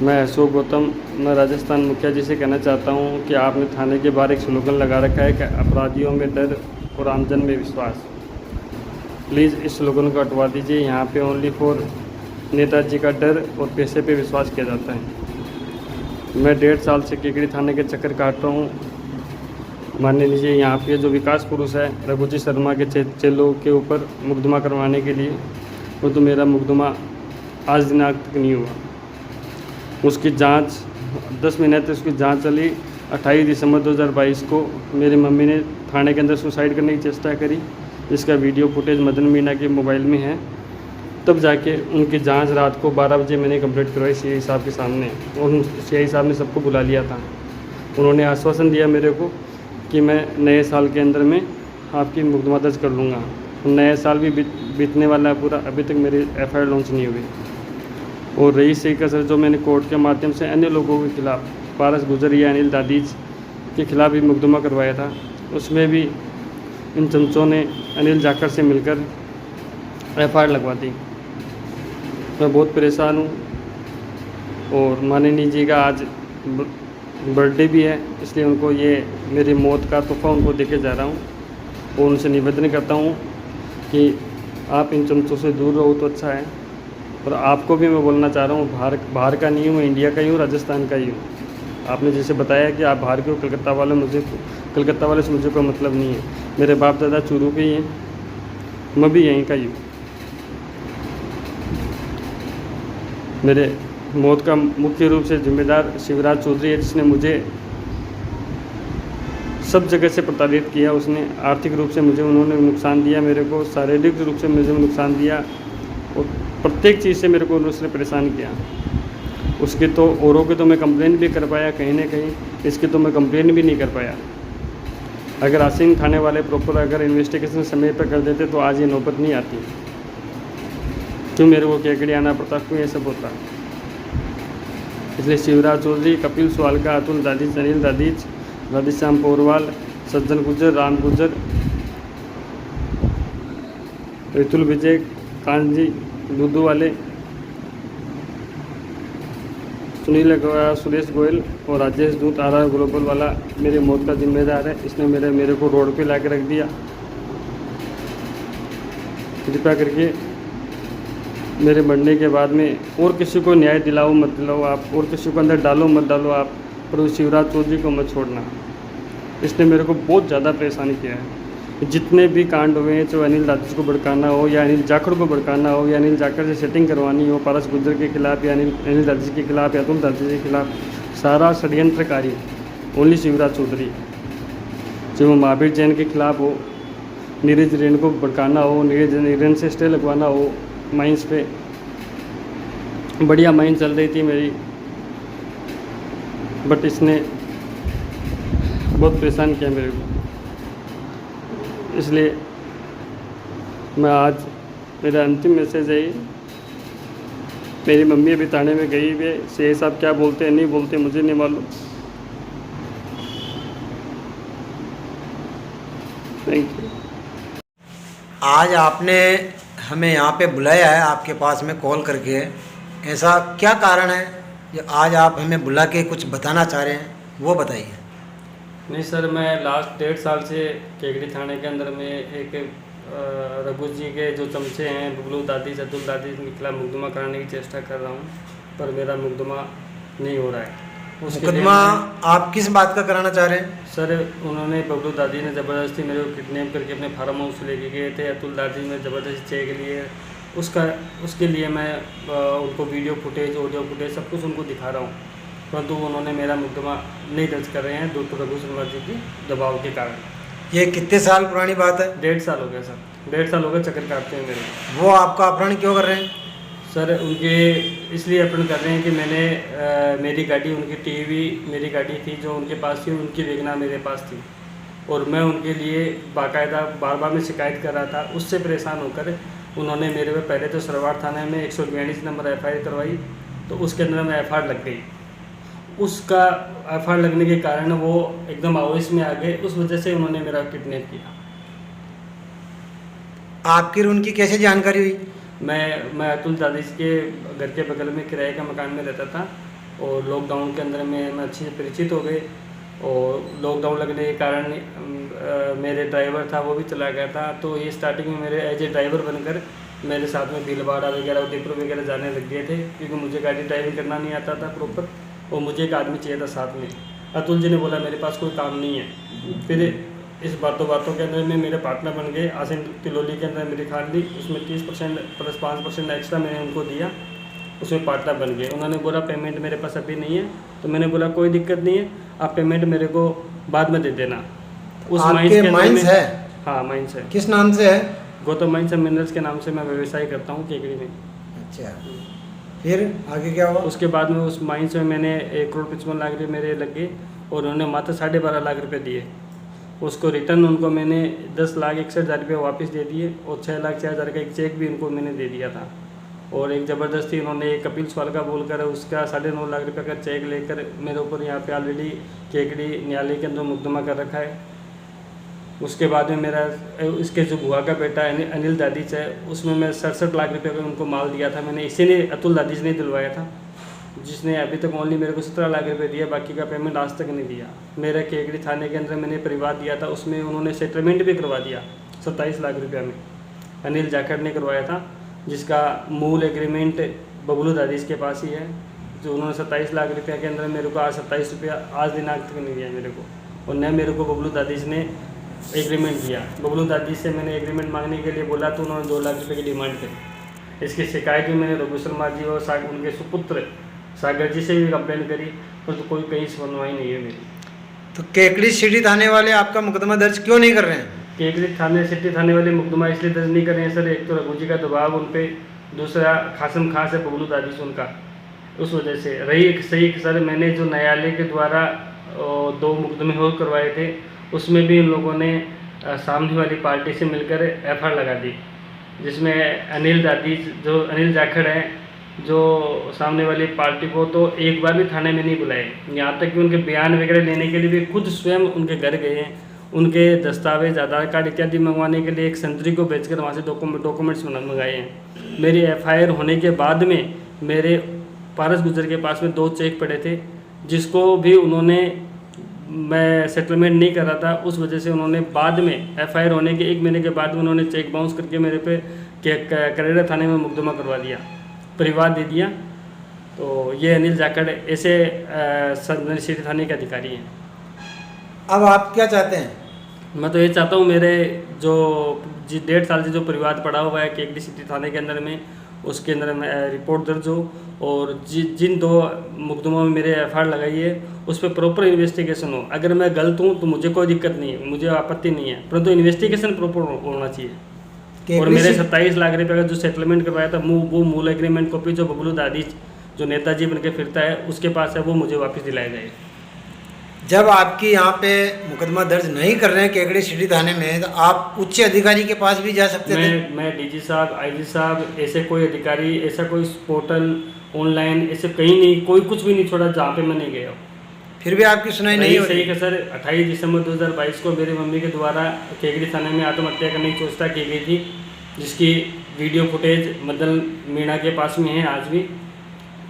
मैं अशोक गौतम, मैं राजस्थान मुखिया जी से कहना चाहता हूँ कि आपने थाने के बाहर एक स्लोगन लगा रखा है कि अपराधियों में डर और आमजन में विश्वास। प्लीज़ इस स्लोगन को हटवा दीजिए। यहाँ पे ओनली फॉर नेताजी का डर और पैसे पे विश्वास किया जाता है। मैं 1.5 साल से केकड़ी थाने के चक्कर काट रहा हूँ। माननीय लीजिए, यहाँ पे जो विकास पुरुष है रघुजी शर्मा के चेलों के ऊपर मुकदमा करवाने के लिए, वो तो मेरा मुकदमा आज दिनांक तक नहीं हुआ। उसकी जांच 10 महीने तक उसकी जांच चली। 28 दिसंबर 2022 को मेरी मम्मी ने थाने के अंदर सुसाइड करने की चेष्टा करी, जिसका वीडियो फुटेज मदन मीना के मोबाइल में है। तब जाके उनकी जांच रात को 12 बजे मैंने कंप्लीट करवाई सीआई साहब के सामने, और सीआई साहब ने सबको बुला लिया था। उन्होंने आश्वासन दिया मेरे को कि मैं नए साल के अंदर में आपकी मुकदमा दर्ज कर लूँगा। नया साल भी बीतने वाला है पूरा, अभी तक मेरी एफआईआर लॉन्च नहीं हुई। और रही सही कसर जो मैंने कोर्ट के माध्यम से अन्य लोगों के खिलाफ, पारस गुजर या अनिल दादीज के खिलाफ भी मुकदमा करवाया था, उसमें भी इन चमचों ने अनिल जाखड़ से मिलकर एफआईआर लगवा दी। मैं बहुत परेशान हूँ। और माननीय जी का आज बर्थडे भी है, इसलिए उनको ये मेरी मौत का तोहफा उनको देके जा रहा हूँ। और उनसे निवेदन करता हूँ कि आप इन चमचों से दूर रहो तो अच्छा है। और आपको भी मैं बोलना चाह रहा हूँ, बाहर का नहीं हूँ, मैं इंडिया का ही हूँ, राजस्थान का ही हूँ। आपने जैसे बताया कि आप बाहर के हो, कलकत्ता वाले से मुझे कोई मतलब नहीं है। मेरे बाप दादा चूरू के ही हैं, मैं भी यहीं का ही हूँ। मेरे मौत का मुख्य रूप से जिम्मेदार शिवराज चौधरी है, जिसने मुझे सब जगह से प्रताड़ित किया। उसने आर्थिक रूप से मुझे उन्होंने नुकसान दिया, मेरे को शारीरिक रूप से मुझे नुकसान दिया, और प्रत्येक चीज़ से मेरे को उसने परेशान किया। उसके तो औरों के तो मैं कंप्लेन भी कर पाया कहीं ना कहीं, इसकी तो मैं कंप्लेन भी नहीं कर पाया। अगर आसिंग थाने वाले प्रॉपर अगर इन्वेस्टिगेशन समय पर कर देते तो आज ये नौबत नहीं आती। क्यों मेरे को केकड़ी आना पड़ता, क्यों ये सब होता। इसलिए शिवराज चौधरी, कपिल सुवालका, अतुल दादीज, अनिल दादीज, राधेश्याम पोरवाल, सज्जन गुजर, राम गुजर, रितुल विजय, कांजी दूधू वाले, सुनील अग्रवाल, सुरेश गोयल और राजेश दूत आर ग्लोबल वाला मेरी मौत का जिम्मेदार है। इसने मेरे को रोड पे ला के रख दिया। कृपया करके मेरे मरने के बाद में और किसी को न्याय दिलाओ मत दिलाओ आप, और किसी को अंदर डालो मत डालो आप, पर उस शिवराज चौधरी को मत छोड़ना। इसने मेरे को बहुत ज़्यादा परेशान किया है। जितने भी कांड हुए हैं, चाहे अनिल दादीज को भड़काना हो या अनिल जाखड़ को भड़काना हो या अनिल जाखड़ से सेटिंग करवानी हो, पारस गुजर के खिलाफ या अनिल दादीज के खिलाफ या अतुल दादीज के खिलाफ, सारा षड्यंत्रकारी ओनली शिवराज चौधरी। चाहे वो महावीर जैन के खिलाफ हो, नीरज रेन को भड़काना हो, नीरज रेन से स्टे लगवाना हो, माइंस पे बढ़िया माइंस चल रही थी मेरी, बट इसने बहुत परेशान किया मेरे को। इसलिए मैं आज, मेरा अंतिम मैसेज है ये। मेरी मम्मी अभी थाने में गई हुई है, सीआई साहब क्या बोलते हैं नहीं बोलते मुझे नहीं मालूम। Thank you. आज आपने हमें यहाँ पे बुलाया है, आपके पास में कॉल करके, ऐसा क्या कारण है जो आज आप हमें बुला के कुछ बताना चाह रहे हैं, वो बताइए। नहीं सर, मैं लास्ट 1.5 साल से केकड़ी थाने के अंदर में एक रघु जी के जो चमचे हैं, बबलू दादीज, अतुल दादीज के खिलाफ मुकदमा कराने की चेष्टा कर रहा हूँ, पर मेरा मुकदमा नहीं हो रहा है। मुकदमा आप किस बात का कराना चाह रहे हैं? सर, उन्होंने बबलू दादी ने ज़बरदस्ती मेरे को किडनैप करके अपने फार्म हाउस लेके गए थे। अतुल दादी ने ज़बरदस्ती चेक लिए, उसके लिए मैं उनको वीडियो फुटेज, ऑडियो फुटेज सब कुछ उनको दिखा रहा हूँ, परंतु उन्होंने मेरा मुकदमा नहीं दर्ज कर रहे हैं डॉक्टर रघु शर्मा जी की दबाव के कारण। ये कितने साल पुरानी बात है? 1.5 साल हो गया सर, 1.5 साल हो गया चक्कर काटते हैं मेरे। वो आपका अपहरण क्यों कर रहे हैं? सर, उनके इसलिए अपहरण कर रहे हैं कि मैंने मेरी गाड़ी, उनकी टीवी मेरी गाड़ी थी जो उनके पास थी, उनकी वेगना मेरे पास थी, और मैं उनके लिए बाकायदा बार बार मैं शिकायत कर रहा था। उससे परेशान होकर उन्होंने मेरे पे पहले तो सरवार थाने में 142 नंबर एफआईआर करवाई, तो उसके अंदर में एफआईआर लग गई। उसका एफआईआर लगने के कारण वो एकदम आवेश में आ गए, उस वजह से उन्होंने मेरा किडनैप किया। आपकी और उनकी कैसे जानकारी हुई? मैं अतुल दादीज के घर के बगल में किराए का मकान में रहता था, और लॉकडाउन के अंदर में मैं अच्छे से परिचित हो गए। और लॉकडाउन लगने के कारण मेरे ड्राइवर था वो भी चला गया था, तो ये स्टार्टिंग में मेरे एज ए ड्राइवर बनकर मेरे साथ में भीलवाड़ा वगैरह उदयपुर वगैरह जाने लग गए थे, क्योंकि मुझे गाड़ी ड्राइविंग करना नहीं आता था प्रॉपर, और मुझे एक आदमी चाहिए था साथ में। अतुल जी ने बोला मेरे पास कोई काम नहीं है। फिर इस बातों के अंदर में मेरे पार्टनर बन गए। आसिन तिलोली के अंदर मेरी खाद ली, उसमें 30% प्लस 5% एक्स्ट्रा मैंने उनको दिया, उसमें पार्टनर बन गए। उन्होंने बोला पेमेंट मेरे पास अभी नहीं है, तो मैंने बोला कोई दिक्कत नहीं है, आप पेमेंट मेरे को बाद में दे देना। उस आपके माइंस है? हाँ माइंस है। किस नाम से है? गौतम माइंस एंड मिनरल्स के नाम से मैं व्यवसाय करता हूँ केकड़ी में। अच्छा, फिर आगे क्या हुआ? उसके बाद में उस माइंस में मैंने 1,55,00,000 रुपये मेरे लगे, और उन्होंने मात्र 12.5 लाख रुपये दिए। उसको रिटर्न उनको मैंने 10,61,000 रुपये वापस दे दिए, और 6,06,000 का एक चेक भी उनको मैंने दे दिया था। और एक ज़बरदस्ती उन्होंने कपिल स्वाल का बोलकर उसका 9.5 लाख रुपये का चेक लेकर मेरे ऊपर यहाँ पे ऑलरेडी केकड़ी न्यायालय के अंदर मुकदमा कर रखा है। उसके बाद में मेरा इसके जो बुआ का बेटा अनिल दादीज है, उसमें मैं 67 लाख रुपये का उनको माल दिया था। मैंने इसी ने अतुल दादीज ने दिलवाया था, जिसने अभी तक ओनली मेरे को 17 लाख रुपये दिया, बाकी का पेमेंट आज तक नहीं दिया। मेरा केकड़ी थाने के अंदर मैंने परिवार दिया था, उसमें उन्होंने सेटलमेंट भी करवा दिया 27 लाख रुपया में, अनिल जाखड़ ने करवाया था, जिसका मूल एग्रीमेंट बबलू दादीज के पास ही है, जो उन्होंने 27 लाख रुपये के अंदर मेरे को आज 27 रुपया आज दिनांक तक नहीं दिया मेरे को। और न मेरे को बबलू दादीज ने एग्रीमेंट दिया। बबलू दादीज से मैंने एग्रीमेंट मांगने के लिए बोला तो उन्होंने 2 लाख रुपये की डिमांड करी। इसकी शिकायत भी मैंने रघु शर्मा जी और उनके सुपुत्र सागर जी से भी कंप्लेंट करी, पर तो कोई कहीं सुनवाई नहीं है मेरी। तो केकड़ी सिटी थाने वाले आपका मुकदमा दर्ज क्यों नहीं कर रहे हैं? केकड़ी थाने सिटी थाने वाले मुकदमा इसलिए दर्ज नहीं कर रहे हैं सर, एक तो रघु जी का दबाव उन पर, दूसरा खासम खास है बबलू दादीज उनका, उस वजह से रही। एक सही सर, मैंने जो न्यायालय के द्वारा 2 मुकदमे और करवाए थे, उसमें भी इन लोगों ने सामने वाली पार्टी से मिलकर एफआईआर लगा दी, जिसमें अनिल दादीज जो अनिल जाखड़ है, जो सामने वाली पार्टी को तो एक बार भी थाने में नहीं बुलाए, यहाँ तक कि उनके बयान वगैरह लेने के लिए भी खुद स्वयं उनके घर गए हैं। उनके दस्तावेज आधार कार्ड इत्यादि मंगवाने के लिए एक संतरी को भेजकर वहाँ से डॉक्यूमेंट्स मंगाए हैं। मेरी एफआईआर होने के बाद में मेरे पारस गुजर के पास में 2 चेक पड़े थे, जिसको भी उन्होंने, मैं सेटलमेंट नहीं कर रहा था, उस वजह से उन्होंने बाद में एफआईआर होने के 1 महीने के बाद में उन्होंने चेक बाउंस करके मेरे पे करेरा थाने में मुकदमा करवा दिया, परिवार दे दिया। तो ये अनिल जाखड़ ऐसे सिटी थाने के अधिकारी हैं। अब आप क्या चाहते हैं? मैं तो ये चाहता हूँ मेरे जो 1.5 साल से जो परिवार पड़ा हुआ है केकड़ी सिटी थाने के अंदर में, उसके अंदर में रिपोर्ट दर्ज हो, और जिन 2 मुकदमों में मेरे एफआईआर लगाई है उस पर प्रॉपर इन्वेस्टिगेशन हो। अगर मैं गलत हूँ तो मुझे कोई दिक्कत नहीं है, मुझे आपत्ति नहीं है, परंतु इन्वेस्टिगेशन प्रॉपर होना चाहिए। और मेरे 27 लाख रुपये का जो सेटलमेंट करवाया था, वो मूल एग्रीमेंट कॉपी जो बबलू दादीज जो नेताजी बन के फिरता है उसके पास है, वो मुझे वापस दिलाया जाए। जब आपकी यहाँ पे मुकदमा दर्ज नहीं कर रहे हैं केकड़ी सिटी थाने में, तो आप उच्च अधिकारी के पास भी जा सकते थे। मैं डीजी साहब, आईजी साहब, ऐसे कोई अधिकारी, ऐसा कोई पोर्टल ऑनलाइन ऐसे कहीं नहीं, कोई कुछ भी नहीं छोड़ा जहाँ पे मैं नहीं गया। फिर भी आपकी सुनाई नहीं हो सही है सर। 28 दिसंबर 2022 को मेरी मम्मी के द्वारा केकड़ी थाने में आत्महत्या करने की चेष्टा की गई थी, जिसकी वीडियो फुटेज मदन मीणा के पास में है आज भी।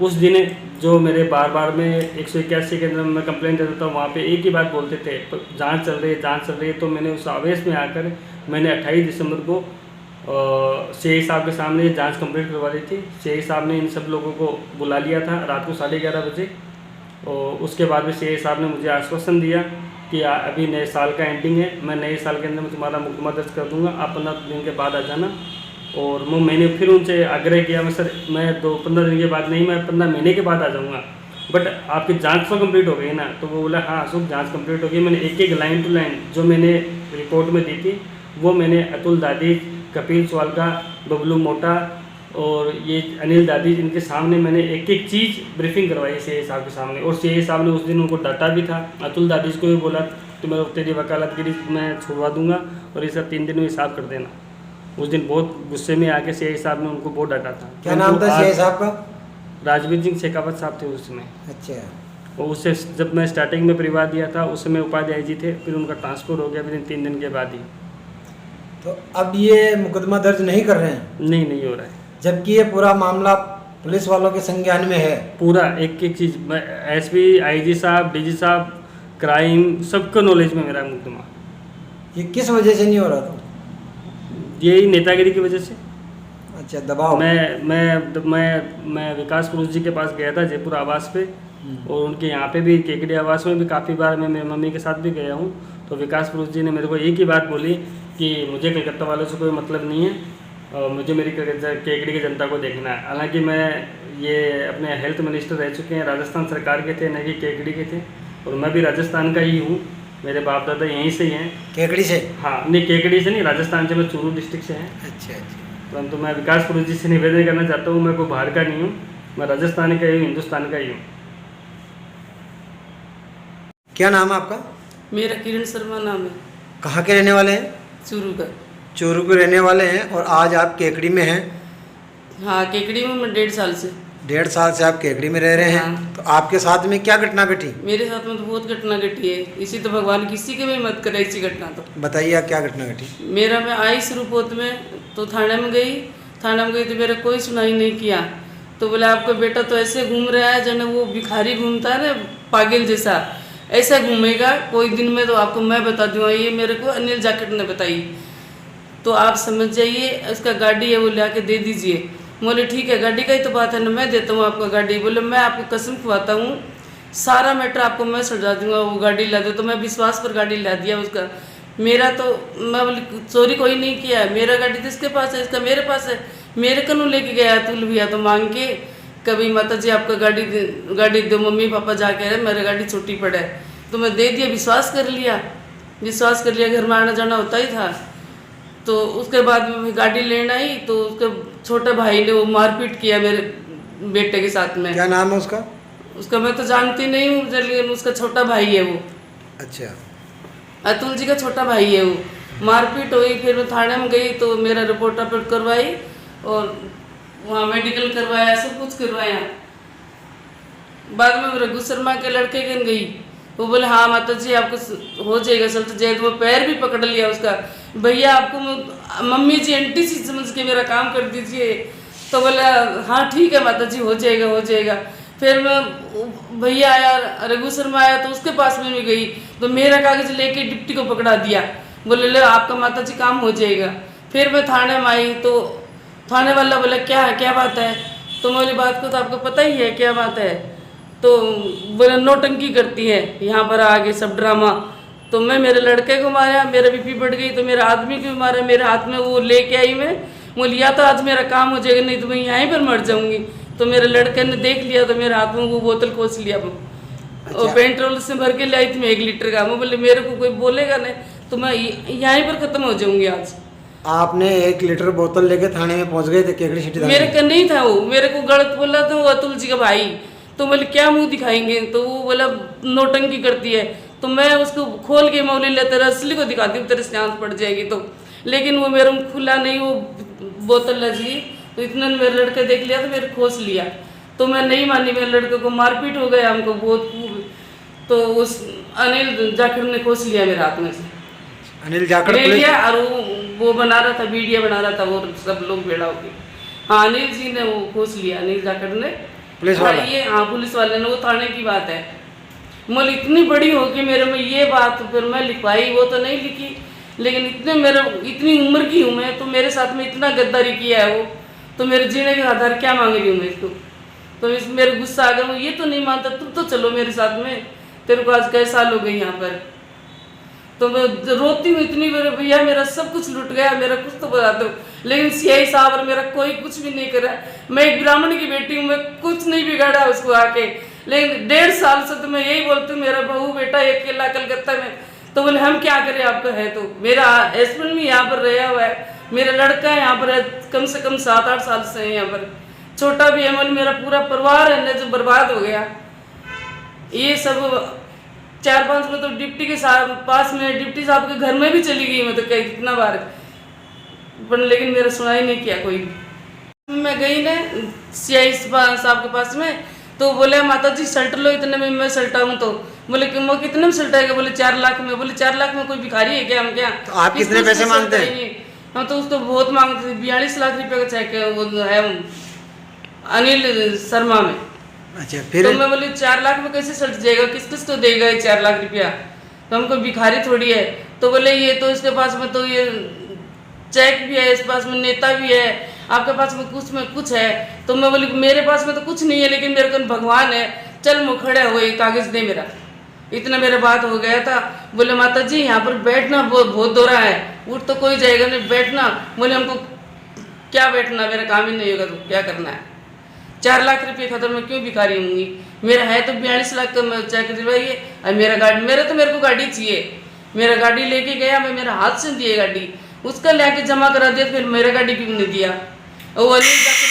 उस दिन जो मेरे बार में 181 के अंदर मैं कंप्लेंट देता था, वहाँ पे एक ही बात बोलते थे, जांच चल रही है। तो मैंने उस आवेश में आकर मैंने 28 दिसंबर को सीआई साहब के सामने जांच कंप्लीट करवा दी थी। सीआई साहब ने इन सब लोगों को बुला लिया था रात को 11:30 बजे, और उसके बाद में सीआई साहब ने मुझे आश्वासन दिया कि अभी नए साल का एंडिंग है, मैं नए साल के अंदर मैं तुम्हारा मुकदमा दर्ज कर दूँगा, आप 15 दिन के बाद आ जाना। और मैंने फिर उनसे आग्रह किया, मैं 15 दिन के बाद नहीं, मैं 15 महीने के बाद आ जाऊँगा, बट आपकी जांच तो कंप्लीट हो गई ना। तो वो बोला हाँ अशोक जांच कंप्लीट हो गई। मैंने एक लाइन टू लाइन जो मैंने रिपोर्ट में दी थी वो मैंने अतुल दादीज, कपिल स्वालका, बबलू मोटा और ये अनिल दादीज, इनके सामने मैंने एक चीज़ ब्रीफिंग करवाई सीआई साहब के सामने। और सीआई साहब ने उस दिन उनको डांटा भी था। अतुल दादीज को भी बोला तो मैं तेरी वकालतगिरी मैं छुड़वा दूंगा और इसे 3 दिन में हिसाब कर देना। उस दिन बहुत गुस्से में आके सीआई साहब ने उनको बहुत डांटा था। क्या नाम था सीआई साहब का? राजवीर सिंह शेखावत साहब थे उस समय। अच्छा। और उससे जब मैं स्टार्टिंग में परिवार दिया था उस समय उपाध्याय जी थे, फिर उनका ट्रांसफ़र हो गया विदिन 3 दिन के बाद ही। तो अब ये मुकदमा दर्ज नहीं कर रहे हैं? नहीं हो रहा है। जबकि ये पूरा मामला पुलिस वालों के संज्ञान में है? पूरा एक एक चीज़, मैं एसपी, आईजी साहब, डीजी साहब, क्राइम, सबका नॉलेज में मेरा मुकदमा। ये किस वजह से नहीं हो रहा था? यही नेतागिरी की वजह से। अच्छा, दबाव। मैं विकास पुरुष जी के पास गया था जयपुर आवास पे, और उनके यहाँ पे भी केकड़ी आवास में भी काफ़ी बार मैं मेरी मम्मी के साथ भी गया हूँ। तो विकास पुरुष जी ने मेरे को एक ही बात बोली कि मुझे कलकत्ता वालों से कोई मतलब नहीं है, और मुझे मेरी केकड़ी की जनता को देखना है। हालांकि मैं ये अपने हेल्थ मिनिस्टर रह चुके हैं, राजस्थान सरकार के थे, न कि केकड़ी के थे, और मैं भी राजस्थान का ही हूँ, मेरे बाप दादा यहीं से ही हैं। केकड़ी से? हाँ, नहीं केकड़ी से नहीं, राजस्थान से, मैं चूरू डिस्ट्रिक्ट से हैं। अच्छा अच्छा। परंतु मैं विकास पुरुष जी से निवेदन करना चाहता हूँ, मैं कोई बाहर का नहीं हूँ, मैं राजस्थान का ही हूँ, हिंदुस्तान का ही हूँ। क्या नाम है आपका? मेरा किरण शर्मा नाम है। कहाँ के रहने वाले हैं? चूरू का। चूरू के रहने वाले हैं, और आज आप केकड़ी में हैं? हाँ, केकड़ी में मैं 1.5 साल से। 1.5 साल से आप केकड़ी में रह रहे हैं। हाँ। तो आपके साथ में क्या घटना घटी? मेरे साथ में तो बहुत घटना घटी है, इसी तो भगवान किसी के भी मत करे ऐसी घटना। तो बताइए आप, क्या घटना घटी? मेरा, मैं आई शुरूपोत में तो थाने में गई तो मेरा कोई सुनाई नहीं किया। तो बोले आपका बेटा तो ऐसे घूम रहा है जैसे वो भिखारी घूमता है ना, पागल जैसा, ऐसा घूमेगा कोई दिन में। तो आपको मैं बता दूँगा, ये मेरे को अनिल जाकेट ने बताई। तो आप समझ जाइए, उसका गाड़ी है वो ला के दे दीजिए। बोले ठीक है, गाड़ी का ही तो बात है ना, मैं देता हूँ आपको गाड़ी। बोले मैं आपको कसम खुआता हूँ, सारा मैटर आपको मैं सुलझा दूंगा, वो गाड़ी ला दो। तो मैं विश्वास पर गाड़ी ला दिया उसका। मेरा तो, मैं बोली चोरी कोई नहीं किया है, मेरा गाड़ी तो इसके पास है, इसका मेरे पास है, मेरे कनू लेके गया तुल भैया तो मांग के। कभी माता जी आपका गाड़ी दो, मम्मी पापा जाके रहे मेरा गाड़ी छुट्टी पड़ा है, तो मैं दे दिया, विश्वास कर लिया, घर में आना जाना होता ही था। तो उसके बाद में गाड़ी लेना आई, तो उसके छोटे भाई ने वो मारपीट किया मेरे बेटे के साथ में। क्या नाम है उसका? उसका मैं तो जानती नहीं हूँ, लेकिन उसका छोटा भाई है वो। अच्छा। अतुल जी का छोटा भाई है वो। मारपीट हुई, फिर मैं थाने में गई तो मेरा रिपोर्ट अपलोड करवाई, और वहाँ मेडिकल करवाया, सब कुछ करवाया। बाद में रघु शर्मा के लड़के के गई, वो बोले हाँ माता जी आपको हो जाएगा सर। तो जय, तो वो पैर भी पकड़ लिया उसका, भैया आपको मम्मी जी आंटी सी समझ के मेरा काम कर दीजिए। तो बोला हाँ ठीक है माता जी, हो जाएगा हो जाएगा। फिर मैं, भैया आया, रघु शर्मा आया, तो उसके पास में भी गई, तो मेरा कागज लेके डिप्टी को पकड़ा दिया, बोले ले आपका माता जी काम हो जाएगा। फिर मैं थाने में आई, तो थाने वाला बोला क्या है, क्या बात है? तो मेरी बात को तो आपको पता ही है क्या बात है। तो बोले नौटंकी करती है यहाँ पर आगे सब ड्रामा। तो मैं मेरे लड़के को मारा, मेरा बीपी बढ़ गई, तो मेरे आदमी को भी मारा, मेरे हाथ में वो लेके आई मैं, बोली या तो आज मेरा काम हो जाएगा, नहीं तो मैं यहीं पर मर जाऊंगी। तो मेरे लड़के ने देख लिया, तो मेरे हाथ में वो बोतल खोस लिया वो। और पेट्रोल से भर के ले आई थी मैं 1 लीटर का। मैं बोले मेरे को कोई बोलेगा नहीं तो मैं यहीं पर खत्म हो जाऊंगी आज। आपने 1 लीटर बोतल लेके थाने में पहुंच गए थे केकड़ी सिटी? मेरे का नहीं था वो, मेरे को गलत बोला था वो अतुल जी का भाई। तो बोले क्या मुंह दिखाएंगे, तो वो बोला नौटंकी करती है। तो मैं उसको खोल के मौली लेते असली को दिखाती हूँ, तेरे से आंख पड़ जाएगी तो। लेकिन वो मेरे मुँह खुला नहीं, वो बोतल लगी, तो इतना मेरे लड़के देख लिया तो मेरे खोस लिया। तो मैं नहीं मानी, मेरे लड़के को मारपीट हो गया हमको बहुत खूब। तो उस अनिल जाखड़ ने खोस लिया मेरे हाथ में से, अनिल जाखड़ ले लिया। और वो बना रहा था, वीडियो बना रहा था, वो सब लोग भेड़ा होके। हाँ, अनिल जी ने वो खोस लिया, अनिल जाखड़ ने, पुलिस वाला? ये हाँ पुलिस वाले ने, वो थाने की बात है। मोल इतनी बड़ी होगी मेरे में ये बात, फिर मैं लिखवाई, वो तो नहीं लिखी, लेकिन इतनी उम्र की हूँ मैं, तो मेरे साथ में इतना गद्दारी किया है वो, तो मेरे जीने के आधार क्या मांग रही हूँ मैं इसको। तो मेरे गुस्सा आ गया, ये तो नहीं मानता, तुम तो चलो मेरे साथ में, तेरे को आज कई साल हो गए यहाँ पर। तो मैं रोती हूँ इतनी, मेरे भैया मेरा सब कुछ लुट गया, मेरा कुछ तो बता दो। लेकिन सीआई साहब और मेरा कोई कुछ भी नहीं करा। मैं एक ब्राह्मण की बेटी हूँ, मैं कुछ नहीं बिगाड़ा उसको आके। लेकिन 1.5 साल से तो मैं यही बोलती हूँ, मेरा बहू बेटा अकेला कलकत्ता में। तो बोले हम क्या करें, आपका है तो। मेरा हस्बैंड भी यहाँ पर रहा हुआ है, मेरा लड़का यहाँ पर है, कम से कम 7-8 साल से है यहाँ पर, छोटा भी है। मेरा पूरा परिवार है जो बर्बाद हो गया। ये सब 4-5 में तो डिप्टी के पास में, डिप्टी साहब के घर में भी चली गई मैं तो कई कितना बार, पर लेकिन मेरा सुनाई नहीं किया कोई। मैं गई ना सीआई साहब के पास में, तो बोले माता जी सल्ट लो, इतने में मैं सल्टाऊँ। तो बोले कि वो कितने में सल्टाएगा? बोले 4 लाख में। बोले 4 लाख में कोई भिखारी है क्या हम? क्या तो आप कितने पैसे मांगते हैं? हम तो उसको बहुत मांगते थे, 42 लाख रुपये का चेक वो है। अनिल शर्मा में। अच्छा फिर तो मैं बोली 4 लाख में कैसे सट जाएगा, किस किस को देगा ये 4 लाख रुपया, तो हमको भिखारी थोड़ी है। तो बोले ये तो इसके पास में तो ये चेक भी है, इसके पास में नेता भी है, आपके पास में कुछ है। तो मैं बोली मेरे पास में तो कुछ नहीं है, लेकिन मेरे को भगवान है, चल मुखड़ा हुए कागज दे मेरा। इतना मेरा बात हो गया था। बोले माता जी यहाँ पर बैठना बहुत दौरा है, उठ तो कोई जाएगा नहीं, बैठना। बोले हमको क्या बैठना, मेरा काम ही नहीं होगा तो क्या करना है। 4 लाख रुपये खतर मैं क्यों भिखारी होंगी, मेरा है तो 42 लाख का चेक दिलवाइए। और मेरे को गाड़ी चाहिए, मेरा गाड़ी लेके गया, मैं मेरा हाथ से दिए गाड़ी, उसका लेके जमा करा दिया, फिर मेरा गाड़ी क्यों नहीं दिया। और वो अनिल डॉक्टर